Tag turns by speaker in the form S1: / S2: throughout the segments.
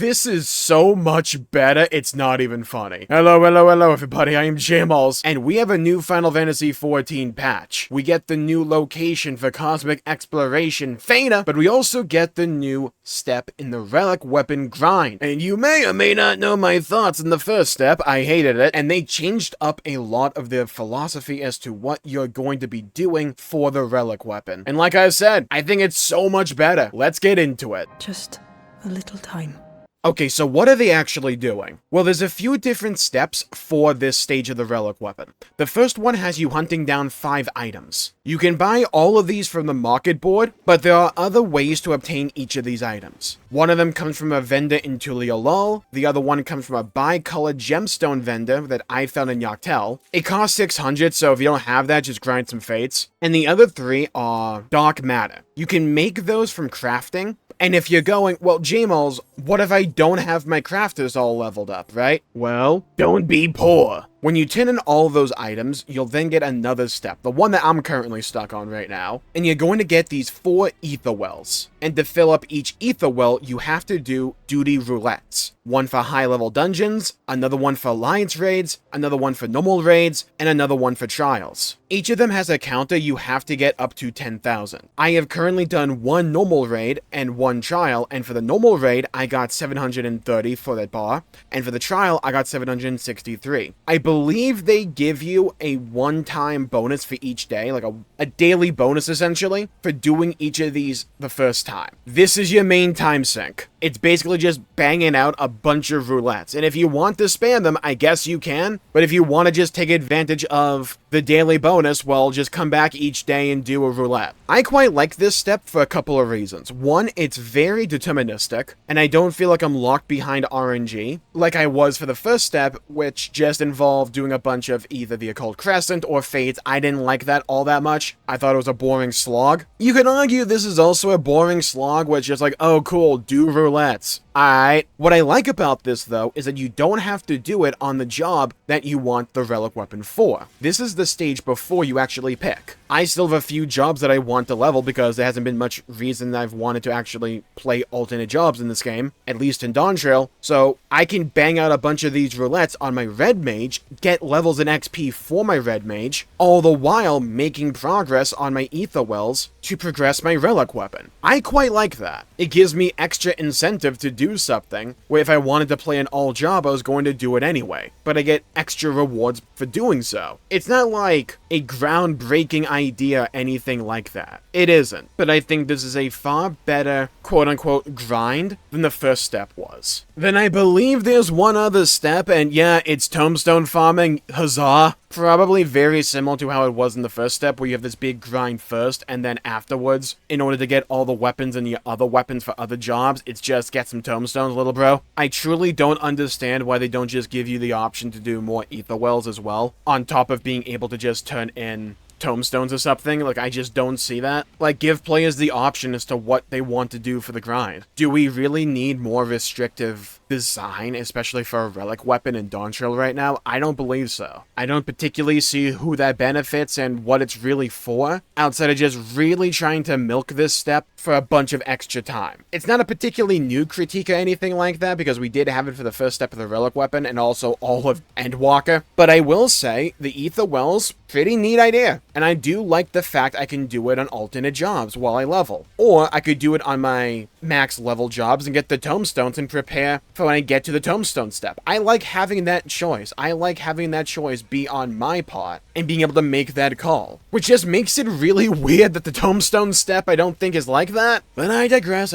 S1: This is so much better, it's not even funny. Hello everybody, I am Jmulls, and we have a new Final Fantasy XIV patch. We get the new location for Cosmic Exploration, Fana, but we also get the new step in the Relic weapon grind. And you may or may not know my thoughts in the first step, I hated it, and they changed up a lot of their philosophy as to what you're going to be doing for the Relic weapon. And like I said, I think it's so much better. Let's get into it.
S2: Just a little time.
S1: Okay, so what are they actually doing? Well, there's a few different steps for this stage of the Relic weapon. The first one has you hunting down 5 items. You can buy all of these from the market board, but there are other ways to obtain each of these items. One of them comes from a vendor in Tuliolol, the other one comes from a bi-colored gemstone vendor that I found in Yachtel. It costs 600, so if you don't have that, just grind some fates. And the other 3 are dark matter. You can make those from crafting. And if you're going, well, Jmulls, what if I don't have my crafters all leveled up, right? Well, don't be poor. When you turn in all those items, you'll then get another step, the one that I'm currently stuck on right now, and you're going to get these 4 Aetherwells. And to fill up each Aetherwell, you have to do duty roulettes. One for high-level dungeons, another one for alliance raids, another one for normal raids, and another one for trials. Each of them has a counter you have to get up to 10,000. I have currently done 1 normal raid and 1 trial, and for the normal raid, I got 730 for that bar, and for the trial, I got 763. I believe they give you a one-time bonus for each day, like a daily bonus essentially, for doing each of these the first time. This is your main time sink. It's basically just banging out a bunch of roulettes, and if you want to spam them, I guess you can, but if you want to just take advantage of the daily bonus, well, just come back each day and do a roulette. I quite like this step for a couple of reasons. One, it's very deterministic, and I don't feel like I'm locked behind RNG, like I was for the first step, which just involved doing a bunch of either the Occult Crescent or Fates. I didn't like that all that much. I thought it was a boring slog. You could argue this is also a boring slog, where it's just like, oh cool, do roulettes. Alright. What I like about this, though, is that you don't have to do it on the job that you want the Relic weapon for. This is the stage before you actually pick. I still have a few jobs that I want to level because there hasn't been much reason I've wanted to actually play alternate jobs in this game, at least in Dawntrail, so I can bang out a bunch of these roulettes on my Red Mage, get levels in XP for my Red Mage, all the while making progress on my Aetherwells to progress my Relic weapon. I quite like that. It gives me extra incentive to do something, where if I wanted to play an all job, I was going to do it anyway, but I get extra rewards for doing so. It's not like a groundbreaking idea or anything like that. It isn't, but I think this is a far better quote-unquote grind than the first step was. Then I believe there's one other step, and yeah, it's Tomestone farming, huzzah! Probably very similar to how it was in the first step, where you have this big grind first, and then afterwards, in order to get all the weapons and the other weapons for other jobs, it's just get some tomestones, little bro. I truly don't understand why they don't just give you the option to do more Aetherwells as well, on top of being able to just turn in tomestones or something. Like, I just don't see that. Like, give players the option as to what they want to do for the grind. Do we really need more restrictive design, especially for a Relic weapon in Dawntrail right now? I don't believe so. I don't particularly see who that benefits and what it's really for, outside of just really trying to milk this step for a bunch of extra time. It's not a particularly new critique or anything like that, because we did have it for the first step of the Relic weapon and also all of Endwalker, but I will say the Aetherwells, pretty neat idea. And I do like the fact I can do it on alternate jobs while I level. Or I could do it on my max level jobs and get the tomestones and prepare for when I get to the tomestone step. I like having that choice. I like having that choice be on my part and being able to make that call. Which just makes it really weird that the tomestone step I don't think is like that. But I digress.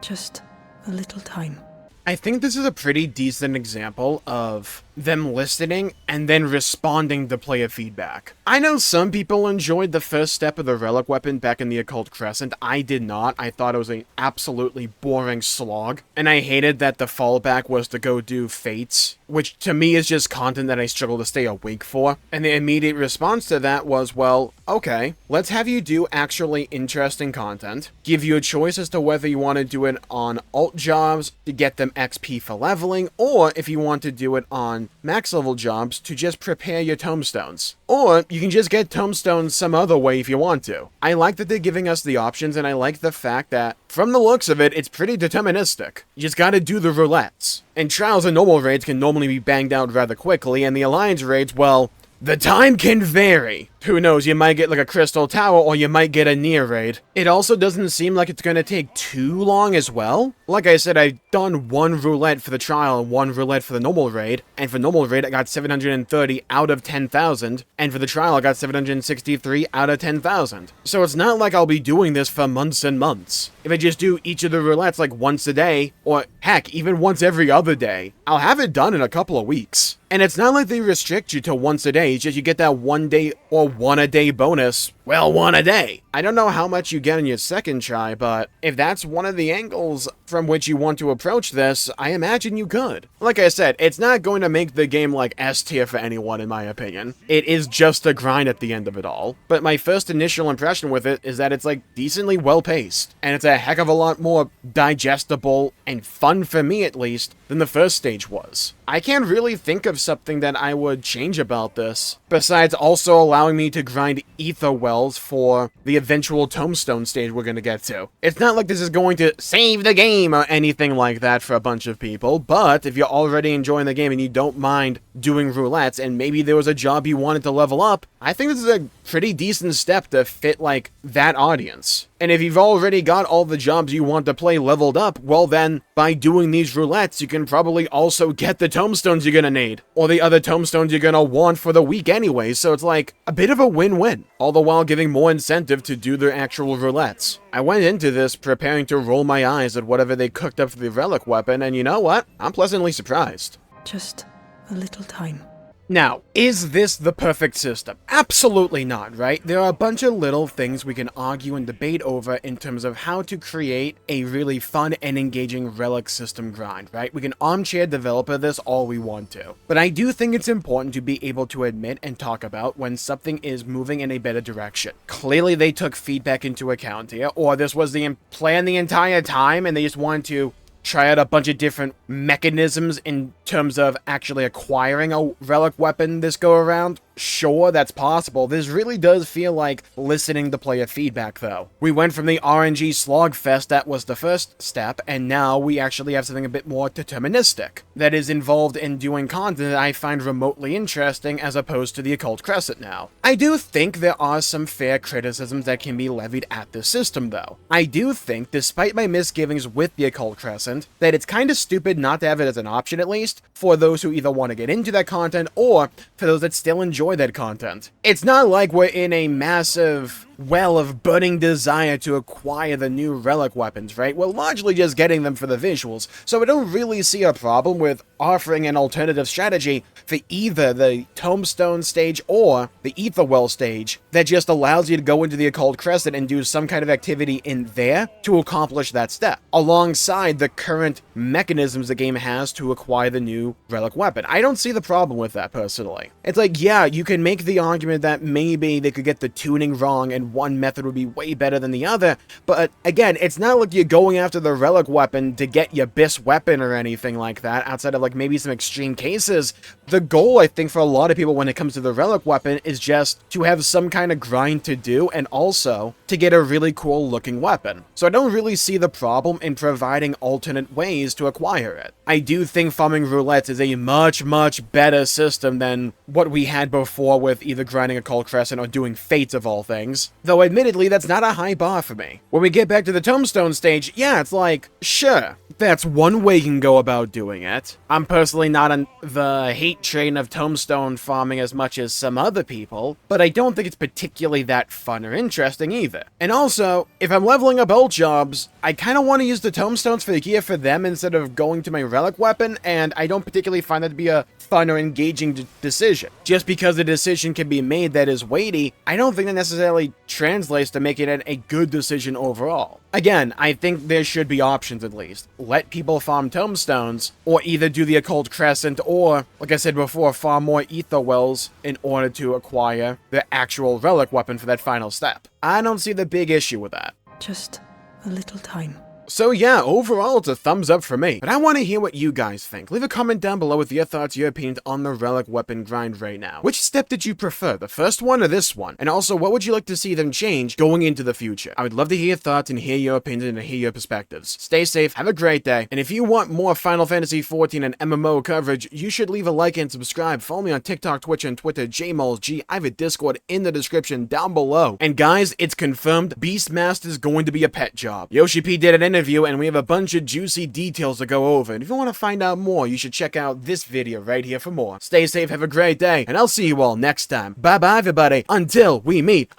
S2: Just a little time.
S1: I think this is a pretty decent example of them listening and then responding to player feedback. I know some people enjoyed the first step of the Relic weapon back in the Occult Crescent. I did not. I thought it was an absolutely boring slog, and I hated that the fallback was to go do Fates, which to me is just content that I struggle to stay awake for. And the immediate response to that was, well, okay, let's have you do actually interesting content, give you a choice as to whether you want to do it on alt jobs to get them XP for leveling, or if you want to do it on max level jobs to just prepare your tomestones. Or you can just get tomestones some other way if you want to. I like that they're giving us the options, and I like the fact that, from the looks of it, it's pretty deterministic. You just gotta do the roulettes. And trials and normal raids can normally be banged out rather quickly, and the alliance raids, well, the time can vary. Who knows, you might get like a crystal tower or you might get a near raid. It also doesn't seem like it's gonna take too long as well. Like I said, I've done one roulette for the trial and one roulette for the normal raid. And for normal raid, I got 730 out of 10,000. And for the trial, I got 763 out of 10,000. So it's not like I'll be doing this for months and months. If I just do each of the roulettes like once a day, or heck, even once every other day, I'll have it done in a couple of weeks. And it's not like they restrict you to once a day, it's just you get that 1 day or 1 a day bonus. Well, 1 a day. I don't know how much you get in your second try, but if that's one of the angles from which you want to approach this, I imagine you could. Like I said, it's not going to make the game like S tier for anyone in my opinion. It is just a grind at the end of it all. But my first initial impression with it is that it's like decently well paced, and it's a heck of a lot more digestible and fun for me at least than the first stage was. I can't really think of something that I would change about this, besides also allowing me to grind Aetherwells for the eventual Tomestone stage we're gonna get to. It's not like this is going to save the game or anything like that for a bunch of people, but if you're already enjoying the game and you don't mind doing roulettes, and maybe there was a job you wanted to level up, I think this is a pretty decent step to fit like that audience. And if you've already got all the jobs you want to play leveled up, well then, by doing these roulettes, you can probably also get the tomestones you're gonna need, or the other tomestones you're gonna want for the week anyway, so it's like a bit of a win-win, all the while giving more incentive to do their actual roulettes. I went into this preparing to roll my eyes at whatever they cooked up for the Relic weapon, and you know what? I'm pleasantly surprised.
S2: Just a little time.
S1: Now, is this the perfect system? Absolutely not, right? There are a bunch of little things we can argue and debate over in terms of how to create a really fun and engaging Relic system grind, right? We can armchair developer this all we want to. But I do think it's important to be able to admit and talk about when something is moving in a better direction. Clearly they took feedback into account here, or this was the plan the entire time and they just wanted to try out a bunch of different mechanisms in terms of actually acquiring a Relic weapon this go around. Sure, that's possible. This really does feel like listening to player feedback, though. We went from the RNG slogfest that was the first step, and now we actually have something a bit more deterministic that is involved in doing content that I find remotely interesting as opposed to the Occult Crescent now. I do think there are some fair criticisms that can be levied at this system, though. I do think, despite my misgivings with the Occult Crescent, that it's kind of stupid not to have it as an option at least, for those who either want to get into that content or for those that still enjoy that content. It's not like we're in a massive well of burning desire to acquire the new Relic weapons, right? We're largely just getting them for the visuals, so I don't really see a problem with offering an alternative strategy for either the Tomestone stage or the Aetherwell stage that just allows you to go into the Occult Crescent and do some kind of activity in there to accomplish that step, alongside the current mechanisms the game has to acquire the new Relic weapon. I don't see the problem with that, personally. It's like, yeah, you can make the argument that maybe they could get the tuning wrong and one method would be way better than the other, but again, it's not like you're going after the Relic weapon to get your best weapon or anything like that, outside of like maybe some extreme cases. The goal, I think, for a lot of people when it comes to the Relic weapon is just to have some kind of grind to do, and also to get a really cool looking weapon. So I don't really see the problem in providing alternate ways to acquire it. I do think farming roulettes is a much better system than what we had before with either grinding Occult Crescent or doing Fates of all things. Though admittedly, that's not a high bar for me. When we get back to the Tomestone stage, yeah, it's like, sure, that's one way you can go about doing it. I'm personally not on the hate train of Tomestone farming as much as some other people, but I don't think it's particularly that fun or interesting either. And also, if I'm leveling up old jobs, I kind of want to use the Tomestones for the gear for them instead of going to my Relic weapon, and I don't particularly find that to be a fun or engaging decision. Just because a decision can be made that is weighty, I don't think that necessarily translates to making it a good decision overall. Again, I think there should be options at least. Let people farm Tomestones, or either do the Occult Crescent, or, like I said before, farm more Aetherwells in order to acquire the actual Relic weapon for that final step. I don't see the big issue with that.
S2: Just a little time.
S1: So yeah, overall it's a thumbs up for me, but I want to hear what you guys think. Leave a comment down below with your thoughts, your opinions on the Relic weapon grind right now. Which step did you prefer, the first one or this one? And also, what would you like to see them change going into the future? I would love to hear your thoughts and hear your opinions and hear your perspectives. Stay safe, have a great day, and if you want more Final Fantasy XIV and MMO coverage, you should leave a like and subscribe. Follow me on TikTok, Twitch, and Twitter, Jmulls G. I have a Discord in the description down below. And guys, it's confirmed, Beastmaster's going to be a pet job. Yoshi P did an interview, and we have a bunch of juicy details to go over. And if you want to find out more, you should check out this video right here for more. Stay safe, have a great day, and I'll see you all next time. Bye-bye, everybody, until we meet.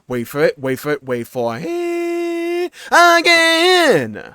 S1: Wait for it, wait for it, wait for it again.